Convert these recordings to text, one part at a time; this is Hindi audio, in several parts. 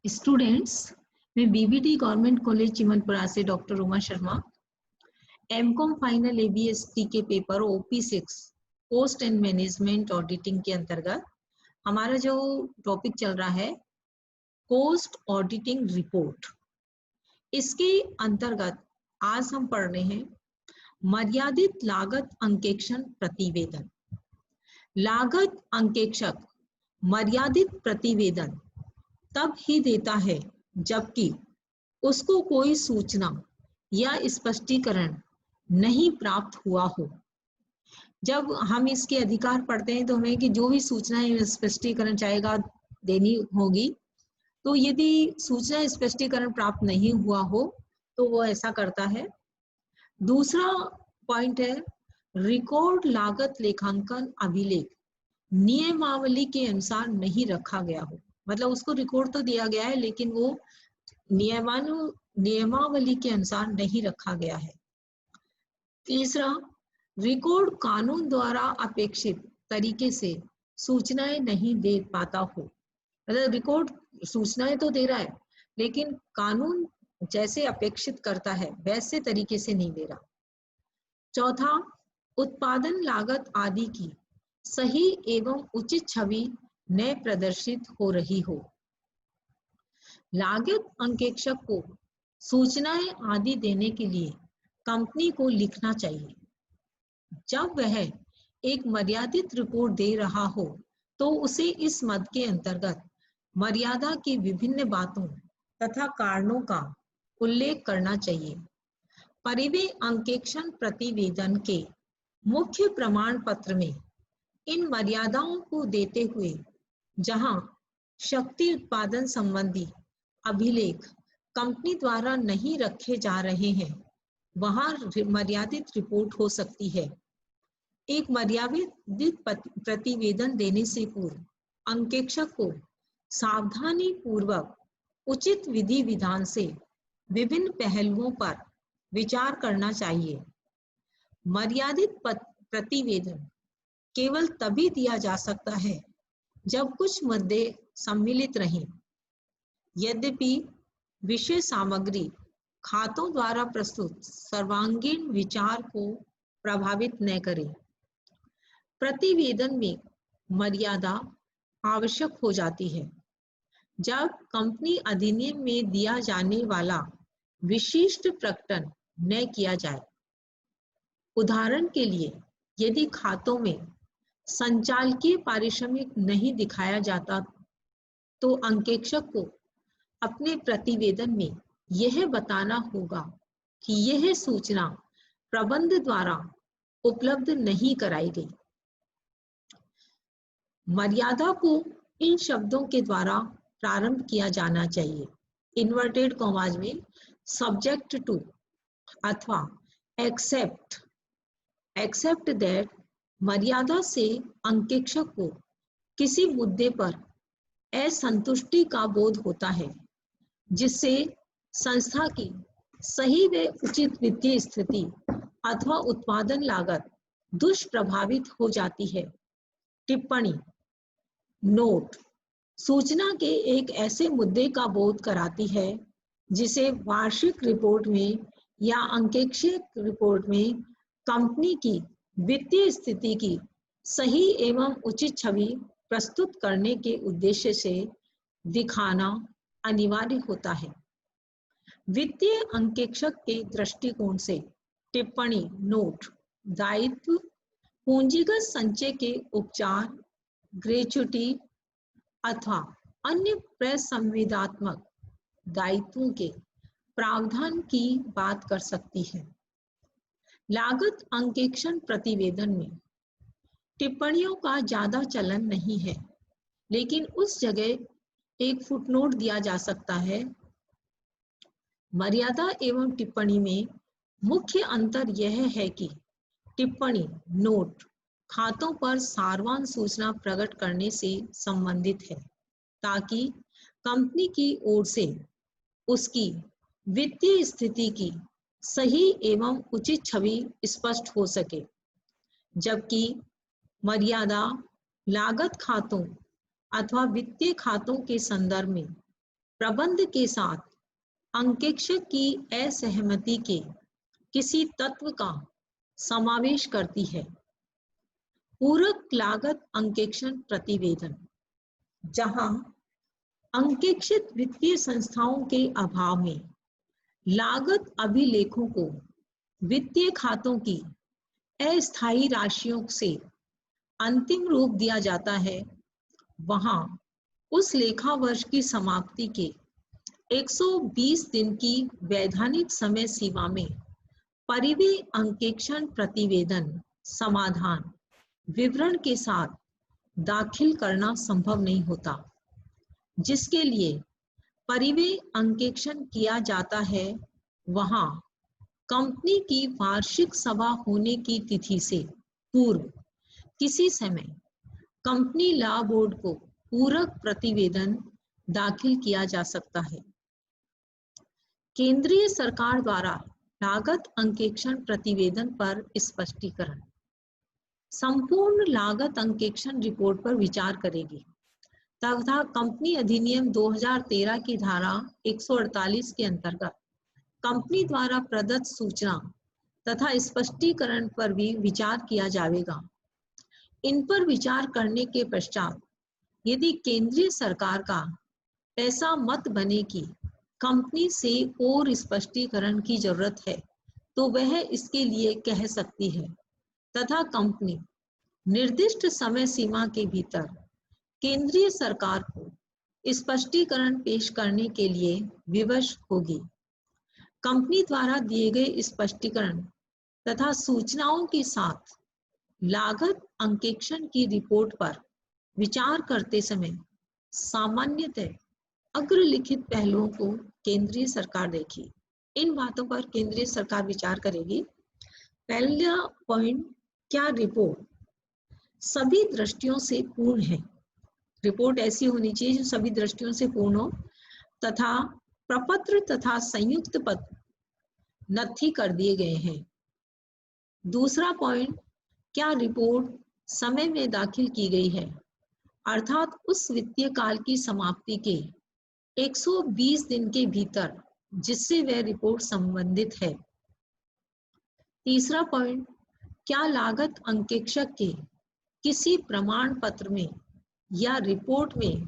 स्टूडेंट्स, मैं बीबीटी गवर्नमेंट कॉलेज चिमनपुरा से doctor Uma Sharma MCom final ABST के paper OP6 post and management auditing के अंतर्गत हमारा जो टॉपिक चल रहा है पोस्ट ऑडिटिंग रिपोर्ट, इसके अंतर्गत आज हम पढ़ रहे हैं मर्यादित लागत अंकेक्षण प्रतिवेदन। लागत अंकेक्षक मर्यादित प्रतिवेदन तब ही देता है जबकि उसको कोई सूचना या स्पष्टीकरण नहीं प्राप्त हुआ हो। जब हम इसके अधिकार पढ़ते हैं तो हमें कि जो भी सूचना या स्पष्टीकरण चाहेगा देनी होगी, तो यदि सूचना स्पष्टीकरण प्राप्त नहीं हुआ हो तो वो ऐसा करता है। दूसरा पॉइंट है रिकॉर्ड लागत लेखांकन अभिलेख नियमावली के अनुसार नहीं रखा गया हो, मतलब उसको रिकॉर्ड तो दिया गया है लेकिन वो नियमावली के अनुसार नहीं रखा गया है। तीसरा, रिकॉर्ड कानून द्वारा अपेक्षित तरीके से सूचनाएं नहीं दे पाता हो, मतलब रिकॉर्ड सूचनाएं तो दे रहा है लेकिन कानून जैसे अपेक्षित करता है वैसे तरीके से नहीं दे रहा। चौथा, उत्पादन लागत आदि की सही एवं उचित छवि न प्रदर्शित हो रही हो। लागत अंकेक्षक को सूचनाएं आदि देने के लिए कंपनी को लिखना चाहिए। जब वह एक मर्यादित रिपोर्ट दे रहा हो तो उसे इस मद के अंतर्गत मर्यादा की विभिन्न बातों तथा कारणों का उल्लेख करना चाहिए। परिवेश अंकेक्षण प्रतिवेदन के मुख्य प्रमाण पत्र में इन मर्यादाओं को देते हुए जहां शक्ति उत्पादन संबंधी अभिलेख कंपनी द्वारा नहीं रखे जा रहे हैं वहां मर्यादित रिपोर्ट हो सकती है। एक मर्यादित प्रतिवेदन देने से पूर्व अंकेक्षक को सावधानी पूर्वक उचित विधि विधान से विभिन्न पहलुओं पर विचार करना चाहिए। मर्यादित प्रतिवेदन केवल तभी दिया जा सकता है जब कुछ मुद्दे सम्मिलित रहें। यद्यपि विषय सामग्री खातों द्वारा प्रस्तुत सर्वांगीण विचार को प्रभावित न करे। प्रतिवेदन में मर्यादा आवश्यक हो जाती है जब कंपनी अधिनियम में दिया जाने वाला विशिष्ट प्रकटन न किया जाए। उदाहरण के लिए, यदि खातों में संचालकीय पारिश्रमिक नहीं दिखाया जाता तो अंकेक्षक को अपने प्रतिवेदन में यह बताना होगा कि यह सूचना प्रबंध द्वारा उपलब्ध नहीं कराई गई। मर्यादा को इन शब्दों के द्वारा प्रारंभ किया जाना चाहिए, इन्वर्टेड कॉमाज में सब्जेक्ट टू अथवा एक्सेप्ट दैट। मर्यादा से अंकेक्षक को किसी मुद्दे पर असंतुष्टि का बोध होता है जिससे संस्था की सही व उचित वित्तीय स्थिति अथवा उत्पादन लागत दुष्प्रभावित हो जाती है। टिप्पणी नोट सूचना के एक ऐसे मुद्दे का बोध कराती है जिसे वार्षिक रिपोर्ट में या अंकेक्षक रिपोर्ट में कंपनी की वित्तीय स्थिति की सही एवं उचित छवि प्रस्तुत करने के उद्देश्य से दिखाना अनिवार्य होता है। वित्तीय अंकेक्षक के दृष्टिकोण से टिप्पणी नोट दायित्व पूंजीगत संचय के उपचार, ग्रेच्युटी अथवा अन्य प्रसंविदात्मक दायित्वों के प्रावधान की बात कर सकती है। लागत अंकेक्षण प्रतिवेदन में टिप्पणियों का ज्यादा चलन नहीं है, लेकिन उस जगह एक फुटनोट दिया जा सकता है। मर्यादा एवं टिप्पणी में मुख्य अंतर यह है कि टिप्पणी नोट खातों पर सारवान सूचना प्रकट करने से संबंधित है ताकि कंपनी की ओर से उसकी वित्तीय स्थिति की सही एवं उचित छवि स्पष्ट हो सके, जबकि मर्यादा लागत खातों अथवा वित्तीय खातों के संदर्भ में प्रबंध के साथ अंकेक्षक की असहमति के किसी तत्व का समावेश करती है। पूरक लागत अंकेक्षण प्रतिवेदन, जहां अंकेक्षित वित्तीय संस्थाओं के अभाव में लागत अभिलेखों को वित्तीय खातों की अस्थायी राशियों से अंतिम रूप दिया जाता है, वहां उस लेखा वर्ष की समाप्ति के 120 दिन की वैधानिक समय सीमा में परिव्यय अंकेक्षण प्रतिवेदन समाधान विवरण के साथ दाखिल करना संभव नहीं होता, जिसके लिए परिव्यय अंकेक्षण किया जाता है। वहां कंपनी की वार्षिक सभा होने की तिथि से पूर्व किसी समय कंपनी लॉ बोर्ड को पूरक प्रतिवेदन दाखिल किया जा सकता है। केंद्रीय सरकार द्वारा लागत अंकेक्षण प्रतिवेदन पर स्पष्टीकरण संपूर्ण लागत अंकेक्षण रिपोर्ट पर विचार करेगी तथा कंपनी अधिनियम 2013 की धारा 148 के अंतर्गत कंपनी द्वारा प्रदत्त सूचना तथा स्पष्टीकरण पर भी विचार किया जाएगा। इन पर विचार करने के पश्चात यदि केंद्रीय सरकार का ऐसा मत बने कि कंपनी से और स्पष्टीकरण की जरूरत है, तो वह इसके लिए कह सकती है तथा कंपनी निर्दिष्ट समय सीमा के भीतर केंद्रीय सरकार को स्पष्टीकरण पेश करने के लिए विवश होगी। कंपनी द्वारा दिए गए स्पष्टीकरण तथा सूचनाओं के साथ लागत अंकेक्षण की रिपोर्ट पर विचार करते समय सामान्यतः अग्रलिखित पहलुओं को केंद्रीय सरकार देखेगी। इन बातों पर केंद्रीय सरकार विचार करेगी। पहला पॉइंट, क्या रिपोर्ट सभी दृष्टियों से पूर्ण है। रिपोर्ट ऐसी होनी चाहिए जो सभी दृष्टियों से पूर्ण हो तथा प्रपत्र तथा संयुक्त पत्र नथी कर दिए गए हैं। दूसरा पॉइंट, क्या रिपोर्ट समय में दाखिल की गई है, अर्थात उस वित्तीय काल की समाप्ति के 120 दिन के भीतर जिससे वह रिपोर्ट संबंधित है। तीसरा पॉइंट, क्या लागत अंकेक्षक के किसी प्रमाण पत्र में या रिपोर्ट में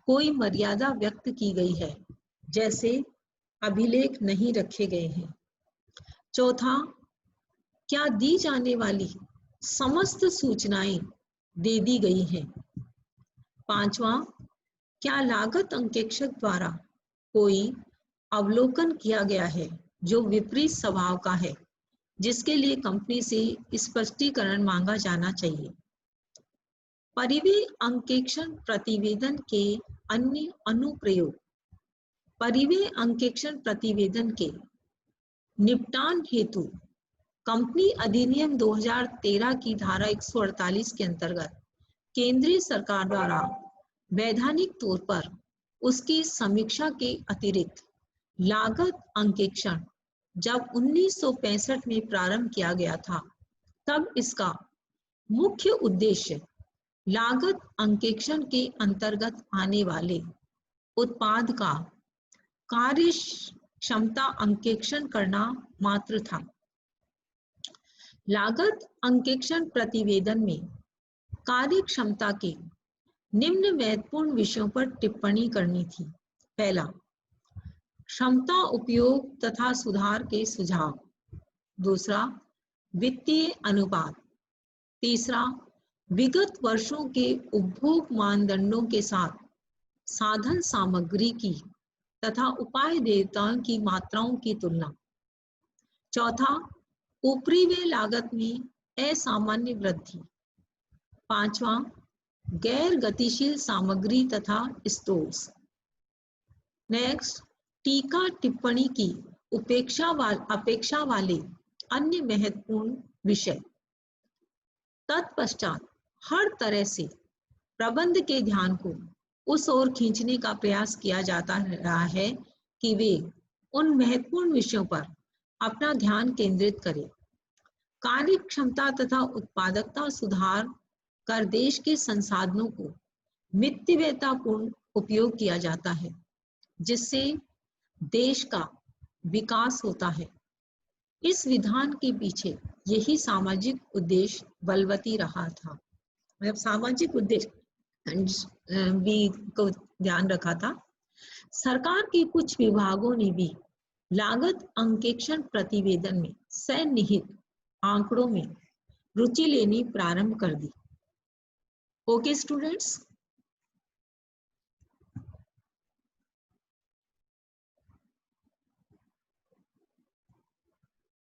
कोई मर्यादा व्यक्त की गई है, जैसे अभिलेख नहीं रखे गए हैं। चौथा, क्या दी जाने वाली समस्त सूचनाएं दे दी गई हैं। पांचवा, क्या लागत अंकेक्षक द्वारा कोई अवलोकन किया गया है जो विपरीत स्वभाव का है, जिसके लिए कंपनी से स्पष्टीकरण मांगा जाना चाहिए। परिव्यय अंकेक्षण प्रतिवेदन के अन्य अनुप्रयोग। परिव्यय अंकेक्षण प्रतिवेदन के निपटान हेतु कंपनी अधिनियम 2013 की धारा 148 के अंतर्गत केंद्रीय सरकार द्वारा वैधानिक तौर पर उसकी समीक्षा के अतिरिक्त लागत अंकेक्षण जब 1965 में प्रारंभ किया गया था, तब इसका मुख्य उद्देश्य लागत अंकेक्षण के अंतर्गत आने वाले उत्पाद का कार्य क्षमता अंकेक्षण करना मात्र था। लागत अंकेक्षण प्रतिवेदन में कार्य क्षमता के निम्न महत्वपूर्ण विषयों पर टिप्पणी करनी थी। पहला, क्षमता उपयोग तथा सुधार के सुझाव। दूसरा, वित्तीय अनुपात। तीसरा, विगत वर्षों के उपभोग मानदंडों के साथ साधन सामग्री की तथा उपाय देयताओं की मात्राओं की तुलना। चौथा, उपरिव्यय लागत में असामान्य वृद्धि। पांचवा, गैर गतिशील सामग्री तथा स्टोर्स। नेक्स्ट, टीका टिप्पणी की अपेक्षा वाले अन्य महत्वपूर्ण विषय। तत्पश्चात हर तरह से प्रबंध के ध्यान को उस ओर खींचने का प्रयास किया जाता रहा है कि वे उन महत्वपूर्ण विषयों पर अपना ध्यान केंद्रित करें। कार्य क्षमता तथा उत्पादकता सुधार कर देश के संसाधनों को मितव्ययतापूर्ण उपयोग किया जाता है। जिससे देश का विकास होता है। इस विधान के पीछे यही सामाजिक उद्देश्य बलवती रहा था, मतलब सामाजिक उद्देश्य भी को ध्यान रखा था। सरकार के कुछ विभागों ने भी लागत अंकेक्षण प्रतिवेदन में सन्निहित आंकड़ों में रुचि लेनी प्रारंभ कर दी। Okay students,